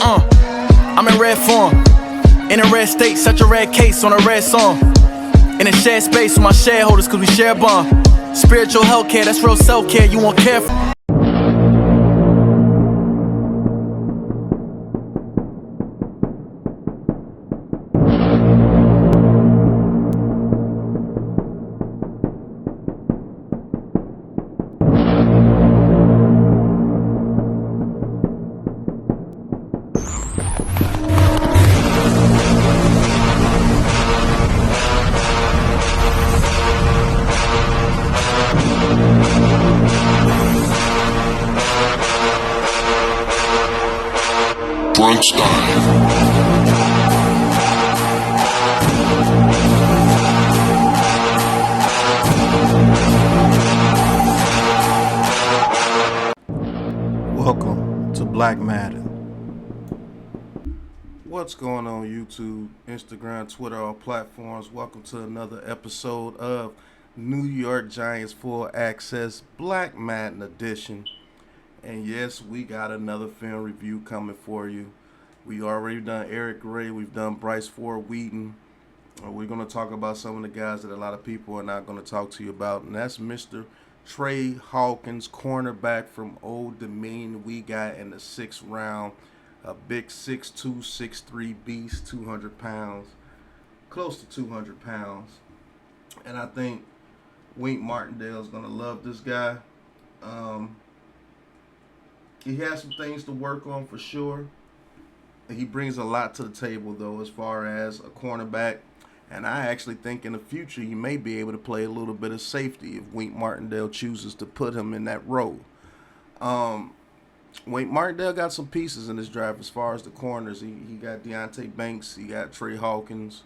I'm in red form, in a red state, such a red case on a red song. In a shared space with my shareholders, cause we share a bond. Spiritual healthcare, that's real self-care, you won't care for. Welcome to Black Madden. What's going on YouTube, Instagram, Twitter, all platforms? Welcome to another episode of New York Giants Full Access Black Madden Edition. And yes, we got another film review coming for you. We already done Eric Gray, we've done Bryce Ford Wheaton. We're going to talk about some of the guys that a lot of people are not going to talk to you about, and that's Mr. Tre Hawkins, cornerback from Old Dominion. We got in the 6th round, a big 6'2", 6'3" beast, 200 pounds, close to 200 pounds. And I think Wink Martindale is going to love this guy. He has some things to work on for sure. He brings a lot to the table, though, as far as a cornerback. And I actually think in the future he may be able to play a little bit of safety if Wink Martindale chooses to put him in that role. Wink Martindale got some pieces in this draft as far as the corners. He got Deonte Banks. He got Tre Hawkins.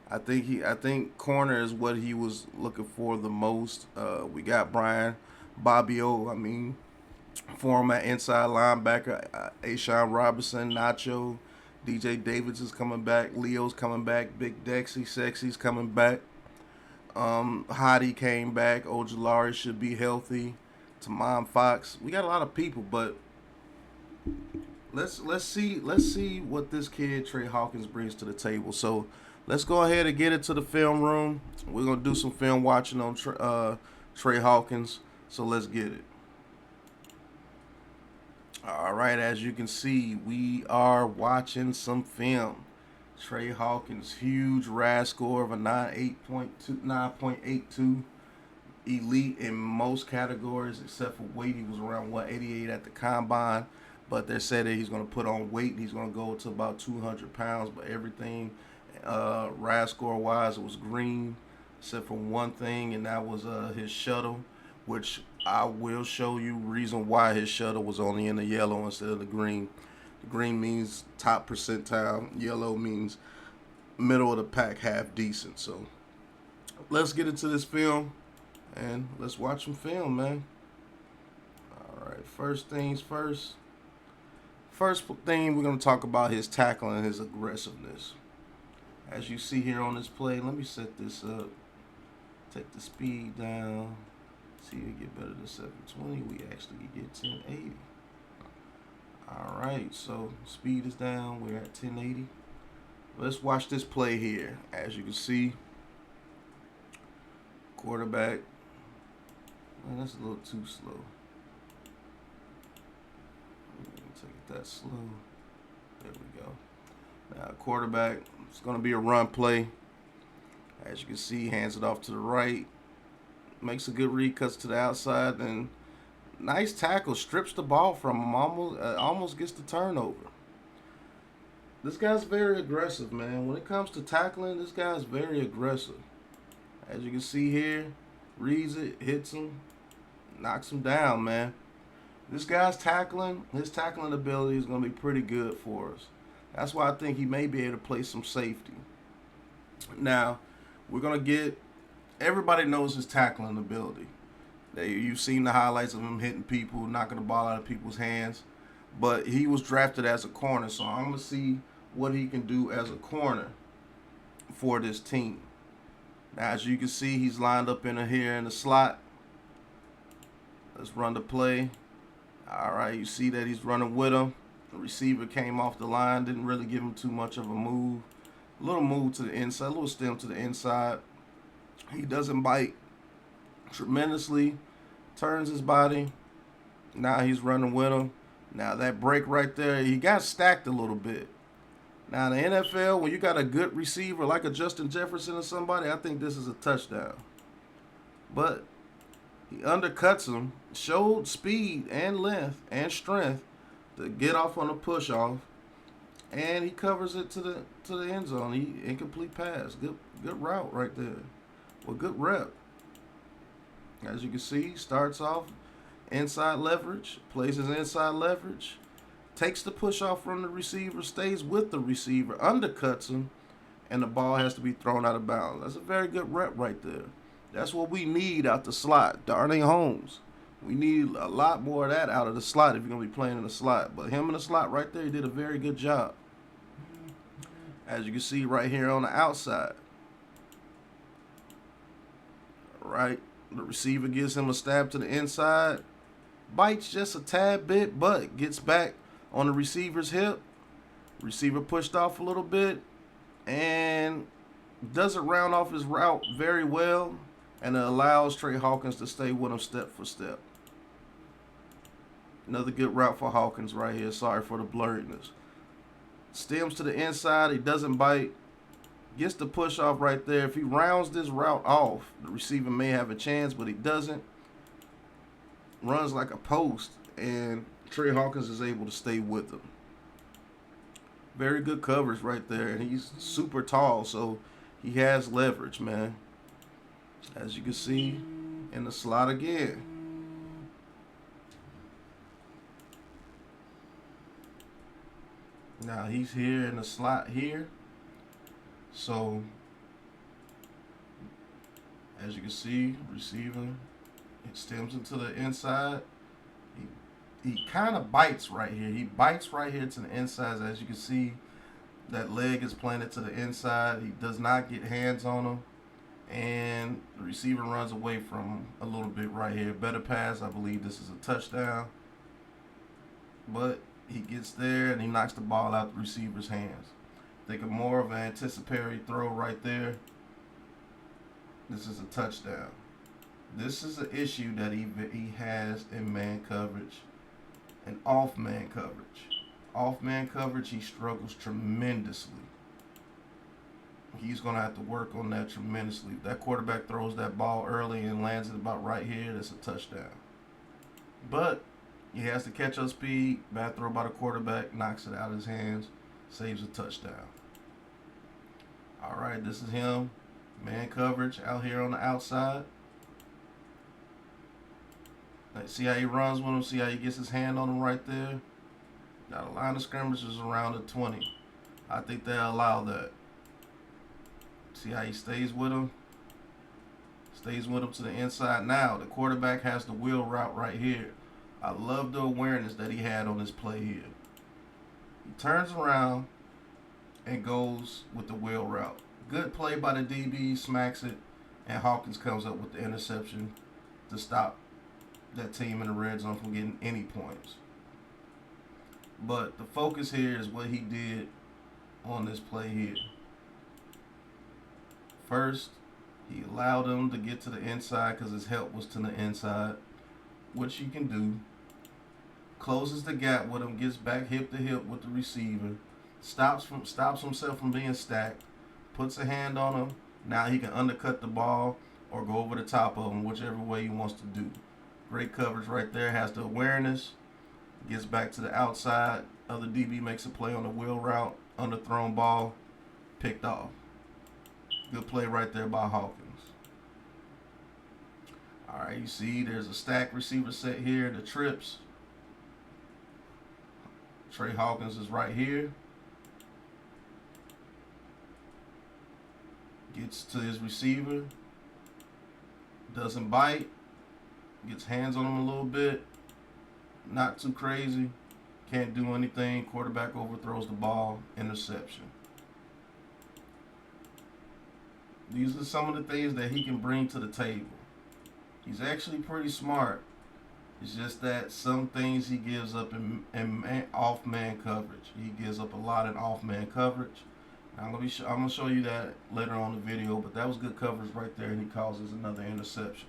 I think corner is what he was looking for the most. We got Brian Bobbio. Former inside linebacker, Ashawn Robinson, Nacho. DJ Davis is coming back. Leo's coming back. Big Dexy, Sexy's coming back. Hottie came back. Ojulari should be healthy. Tamon Fox. We got a lot of people, but let's see what this kid Tre Hawkins brings to the table. So let's go ahead and get into the film room. We're gonna do some film watching on Tre Hawkins. So let's get it. All right, as you can see, we are watching some film. Tre Hawkins, huge RAS score of a 9.82, elite in most categories except for weight. He was around 188 at the combine, but they said that he's going to put on weight. He's going to go to about 200 pounds, but everything RAS score wise, it was green except for one thing, and that was his shuttle, which I will show you reason why his shuttle was only in the yellow instead of the green. The green means top percentile. Yellow means middle of the pack, half decent. So let's get into this film and let's watch some film, man. All right, first things first. First thing we're going to talk about his tackling and his aggressiveness. As you see here on this play, let me set this up. Take the speed down. See, we get better than 720. We actually get 1080. All right, so speed is down. We're at 1080. Let's watch this play here. As you can see, quarterback. Man, that's a little too slow. Take it that slow. There we go. Now, quarterback. It's going to be a run play. As you can see, hands it off to the right. Makes a good read, cuts to the outside, and nice tackle, strips the ball from him, almost gets the turnover. This guy's very aggressive, man. When it comes to tackling, this guy's very aggressive. As you can see here, reads it, hits him, knocks him down, man. This guy's tackling, his tackling ability is going to be pretty good for us. That's why I think he may be able to play some safety. Now, we're going to get everybody knows his tackling ability. You've seen the highlights of him hitting people, knocking the ball out of people's hands. But he was drafted as a corner, so I'm going to see what he can do as a corner for this team. Now, as you can see, he's lined up here in the slot. Let's run the play. All right, you see that he's running with him. The receiver came off the line, didn't really give him too much of a move. A little move to the inside, a little stem to the inside. He doesn't bite tremendously, turns his body. Now he's running with him. Now that break right there, he got stacked a little bit. Now in the NFL, when you got a good receiver like a Justin Jefferson or somebody, I think this is a touchdown. But he undercuts him, showed speed and length and strength to get off on a push off, and he covers it to the end zone. He incomplete pass. Good route right there. Well, good rep. As you can see, starts off inside leverage, plays his inside leverage, takes the push off from the receiver, stays with the receiver, undercuts him, and the ball has to be thrown out of bounds. That's a very good rep right there. That's what we need out the slot. Darnay Holmes. We need a lot more of that out of the slot if you're going to be playing in the slot. But him in the slot right there, he did a very good job. As you can see right here on the outside. Right. The receiver gives him a stab to the inside. Bites just a tad bit, but gets back on the receiver's hip. Receiver pushed off a little bit and doesn't round off his route very well, and it allows Tre Hawkins to stay with him step for step. Another good route for Hawkins right here. Sorry for the blurriness. Stems to the inside. He doesn't bite. Gets the push off right there. If he rounds this route off, the receiver may have a chance, but he doesn't. Runs like a post, and Tre Hawkins is able to stay with him. Very good coverage right there, and he's super tall, so he has leverage, man. As you can see in the slot again. Now he's here in the slot here. So, as you can see, receiver, it stems into the inside. He kind of bites right here. He bites right here to the inside. As you can see, that leg is planted to the inside. He does not get hands on him. And the receiver runs away from him a little bit right here. Better pass. I believe this is a touchdown. But he gets there and he knocks the ball out the receiver's hands. Think of more of an anticipatory throw right there. This is a touchdown. This is an issue that he has in man coverage and off man coverage. Off man coverage, he struggles tremendously. He's going to have to work on that tremendously. If that quarterback throws that ball early and lands it about right here, that's a touchdown. But he has to catch up speed. Bad throw by the quarterback, knocks it out of his hands, saves a touchdown. All right, this is him. Man coverage out here on the outside. See how he runs with him? See how he gets his hand on him right there? Now the line of scrimmage is around the 20. I think they'll allow that. See how he stays with him? Stays with him to the inside. Now the quarterback has the wheel route right here. I love the awareness that he had on this play here. He turns around and goes with the wheel route. Good play by the DB, smacks it, and Hawkins comes up with the interception to stop that team in the red zone from getting any points. But the focus here is what he did on this play here. First, he allowed him to get to the inside because his help was to the inside, which you can do. Closes the gap with him, gets back hip to hip with the receiver, stops himself from being stacked, puts a hand on him. Now he can undercut the ball or go over the top of him, whichever way he wants to do. Great coverage right there, has the awareness, gets back to the outside. Other DB makes a play on the wheel route, underthrown ball, picked off. Good play right there by Hawkins. All right, you see there's a stack receiver set here, the trips. Tre Hawkins is right here. Gets to his receiver. Doesn't bite. Gets hands on him a little bit. Not too crazy. Can't do anything. Quarterback overthrows the ball. Interception. These are some of the things that he can bring to the table. He's actually pretty smart. It's just that some things he gives up in off man coverage. He gives up a lot in off man coverage. I'm gonna show you that later on in the video, but that was good coverage right there, and he causes another interception.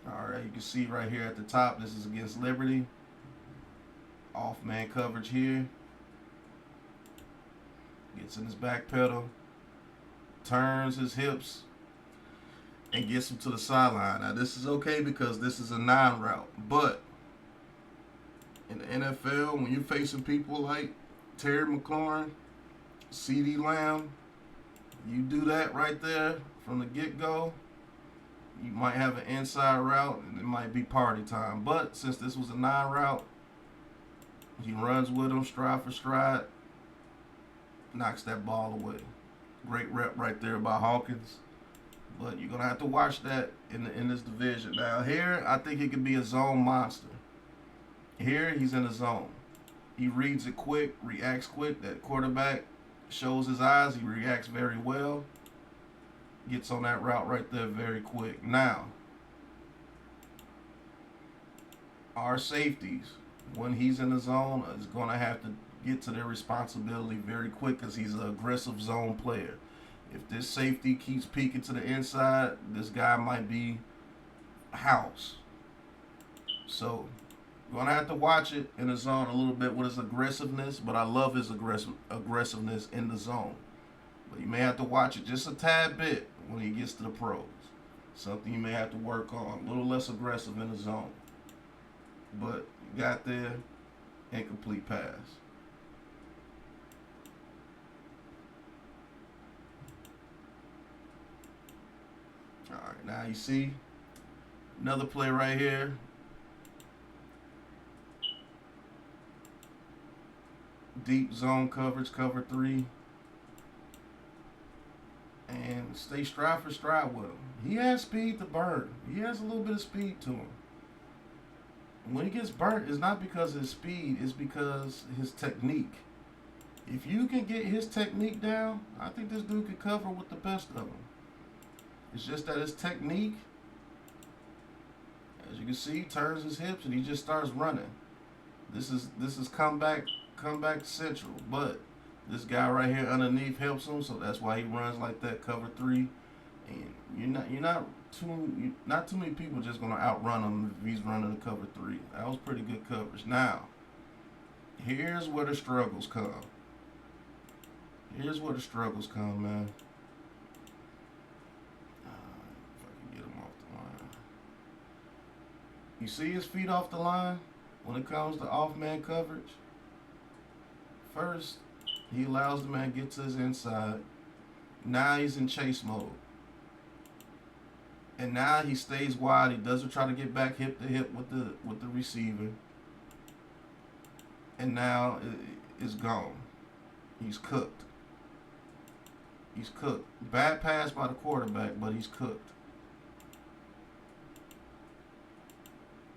All right, you can see right here at the top, this is against Liberty. Off man coverage here. Gets in his back pedal, turns his hips, and gets him to the sideline. Now this is okay because this is a 9 route, but in the NFL, when you're facing people like Terry McLaurin, CeeDee Lamb, you do that right there from the get-go, you might have an inside route and it might be party time. But since this was a 9 route, he runs with him stride for stride, knocks that ball away. Great rep right there by Hawkins. But you're going to have to watch that in this division. Now here, I think he could be a zone monster. Here, he's in the zone. He reads it quick, reacts quick. That quarterback shows his eyes. He reacts very well. Gets on that route right there very quick. Now, our safeties, when he's in the zone, is going to have to get to their responsibility very quick because he's an aggressive zone player. If this safety keeps peeking to the inside, this guy might be house. So you're going to have to watch it in the zone a little bit with his aggressiveness, but I love his aggressiveness in the zone. But you may have to watch it just a tad bit when he gets to the pros. Something you may have to work on. A little less aggressive in the zone. But you got there, incomplete pass. Alright, now you see another play right here. Deep zone coverage, cover 3. And stay stride for stride with him. He has speed to burn. He has a little bit of speed to him. When he gets burnt, it's not because of his speed, it's because his technique. If you can get his technique down, I think this dude could cover with the best of them. It's just that his technique, as you can see, turns his hips and he just starts running. This is comeback central, but this guy right here underneath helps him, so that's why he runs like that, cover 3. And not too many people just gonna outrun him if he's running the cover 3. That was pretty good coverage. Now, here's where the struggles come. Here's where the struggles come, man. If I can get him off the line. You see his feet off the line when it comes to off-man coverage? First, he allows the man to get to his inside. Now he's in chase mode. And now he stays wide. He doesn't try to get back hip to hip with the receiver. And now it's gone. He's cooked. He's cooked. Bad pass by the quarterback, but he's cooked.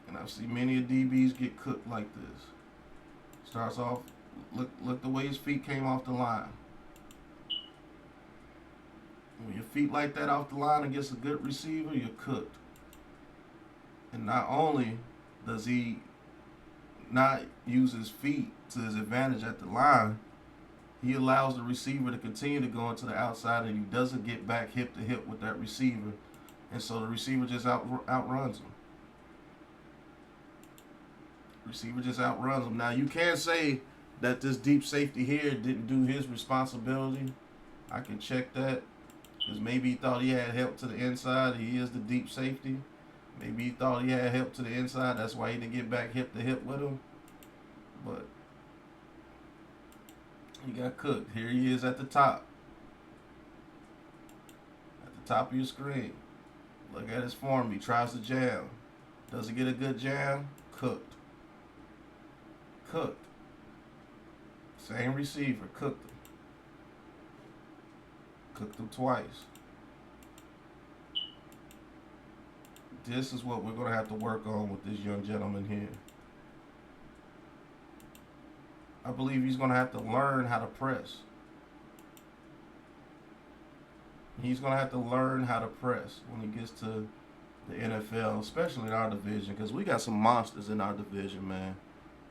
And I've seen many of DBs get cooked like this. Starts off, look the way his feet came off the line. When your feet like that off the line against a good receiver, you're cooked. And not only does he not use his feet to his advantage at the line, he allows the receiver to continue to go into the outside, and he doesn't get back hip to hip with that receiver. And so the receiver just outruns him. Receiver just outruns him. Now, you can't say that this deep safety here didn't do his responsibility. I can check that. Because maybe he thought he had help to the inside. He is the deep safety. Maybe he thought he had help to the inside. That's why he didn't get back hip to hip with him. But he got cooked. Here he is at the top. At the top of your screen. Look at his form. He tries to jam. Does he get a good jam? Cooked. Cooked. Same receiver. Cooked him. Cooked him twice. This is what we're going to have to work on with this young gentleman here. I believe he's going to have to learn how to press. He's going to have to learn how to press when he gets to the NFL, especially in our division, because we got some monsters in our division, man.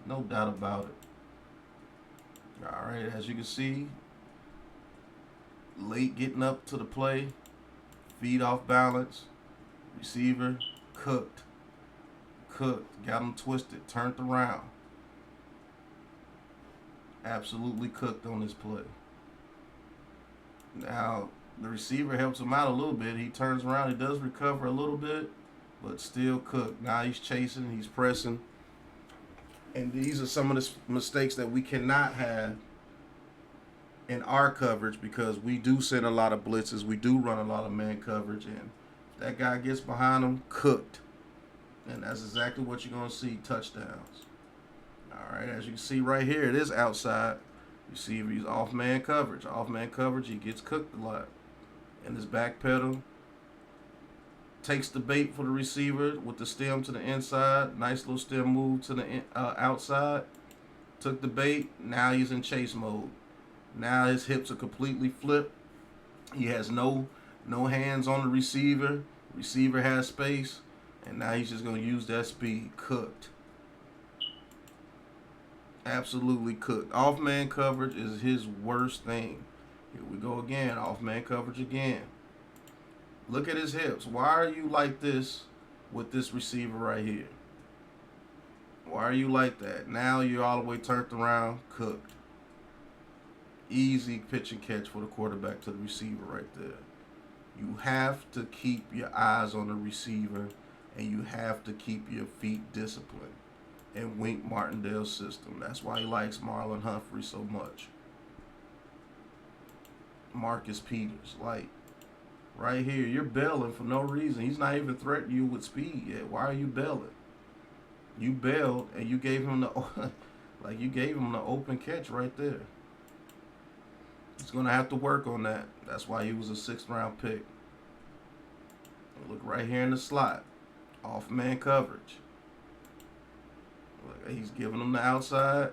No doubt about it. All right, as you can see, late getting up to the play, feet off balance, receiver cooked, got him twisted, turned around. Absolutely cooked on this play. Now, the receiver helps him out a little bit. He turns around, he does recover a little bit, but still cooked. Now he's chasing, he's pressing. And these are some of the mistakes that we cannot have in our coverage, because we do send a lot of blitzes. We do run a lot of man coverage, and if that guy gets behind him, cooked. And that's exactly what you're going to see, touchdowns. All right, as you can see right here, it is outside. Receiver, he's off man coverage. Off man coverage, he gets cooked a lot. And his back pedal takes the bait for the receiver with the stem to the inside. Nice little stem move to the outside. Took the bait. Now he's in chase mode. Now his hips are completely flipped. He has no hands on the receiver. Receiver has space. And now he's just going to use that speed. Cooked. Absolutely cooked. Off man coverage is his worst thing. Here we go again. Off man coverage again. Look at his hips. Why are you like this with this receiver right here? Why are you like that? Now you're all the way turned around. Cooked. Easy pitch and catch for the quarterback to the receiver right there. You have to keep your eyes on the receiver, and you have to keep your feet disciplined in Wink Martindale's system. That's why he likes Marlon Humphrey so much. Marcus Peters, like right here, you're bailing for no reason. He's not even threatening you with speed yet. Why are you bailing? You bailed and you gave him the the open catch right there. He's gonna have to work on that. That's why he was a 6th round pick. Look right here in the slot. Off man coverage. Look, he's giving him the outside.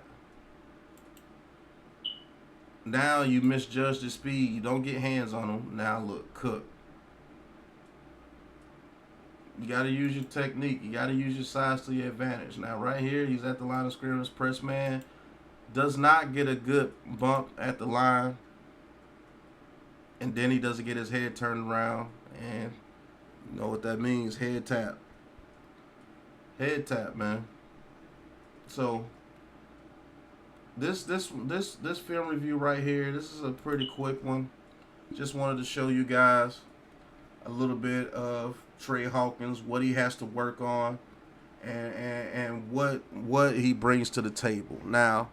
Now you misjudge the speed. You don't get hands on him. Now look, cook. You got to use your technique. You got to use your size to your advantage. Now right here, he's at the line of scrimmage. Press man does not get a good bump at the line. And then he doesn't get his head turned around. And you know what that means. Head tap. Head tap, man. So this film review right here, this is a pretty quick one. Just wanted to show you guys a little bit of Tre Hawkins, what he has to work on, and what he brings to the table. Now,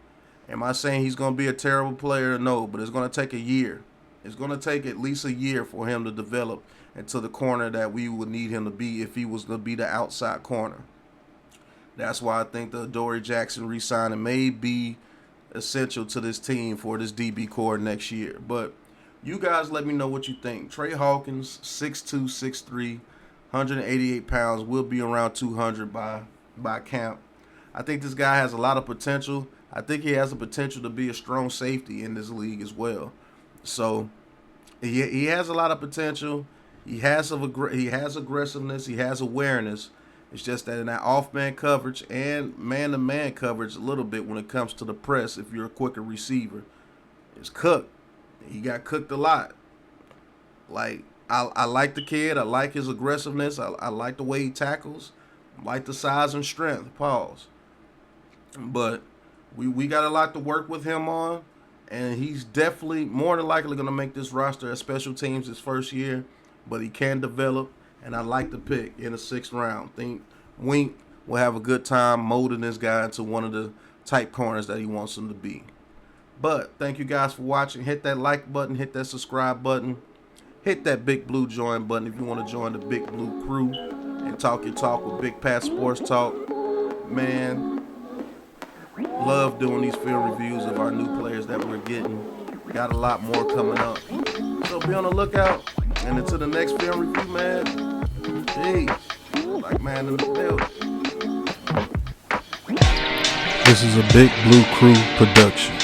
am I saying he's going to be a terrible player? No, but it's going to take a year. It's going to take at least a year for him to develop into the corner that we would need him to be if he was going to be the outside corner. That's why I think the Adoree Jackson re-signing may be essential to this team for this DB core next year. But you guys let me know what you think. Tre Hawkins, 6'2", 6'3", 188 pounds, will be around 200 by camp. I think this guy has a lot of potential. I think he has the potential to be a strong safety in this league as well. So he has a lot of potential. He has aggressiveness. He has awareness. It's just that in that off-man coverage and man-to-man coverage a little bit when it comes to the press, if you're a quicker receiver, it's cooked. He got cooked a lot. Like, I like the kid. I like his aggressiveness. I like the way he tackles. I like the size and strength. Pause. But we got a lot to work with him on, and he's definitely more than likely going to make this roster at special teams his first year, but he can develop. And I like the pick in the 6th round. Think Wink will have a good time molding this guy into one of the type corners that he wants him to be. But thank you guys for watching. Hit that like button. Hit that subscribe button. Hit that big blue join button if you want to join the Big Blue crew and talk your talk with Big Pat Sports Talk. Man, love doing these film reviews of our new players that we're getting. Got a lot more coming up. So be on the lookout. And until the next film review, man. Peace. Like man in the building. This is a Big Blue Crew production.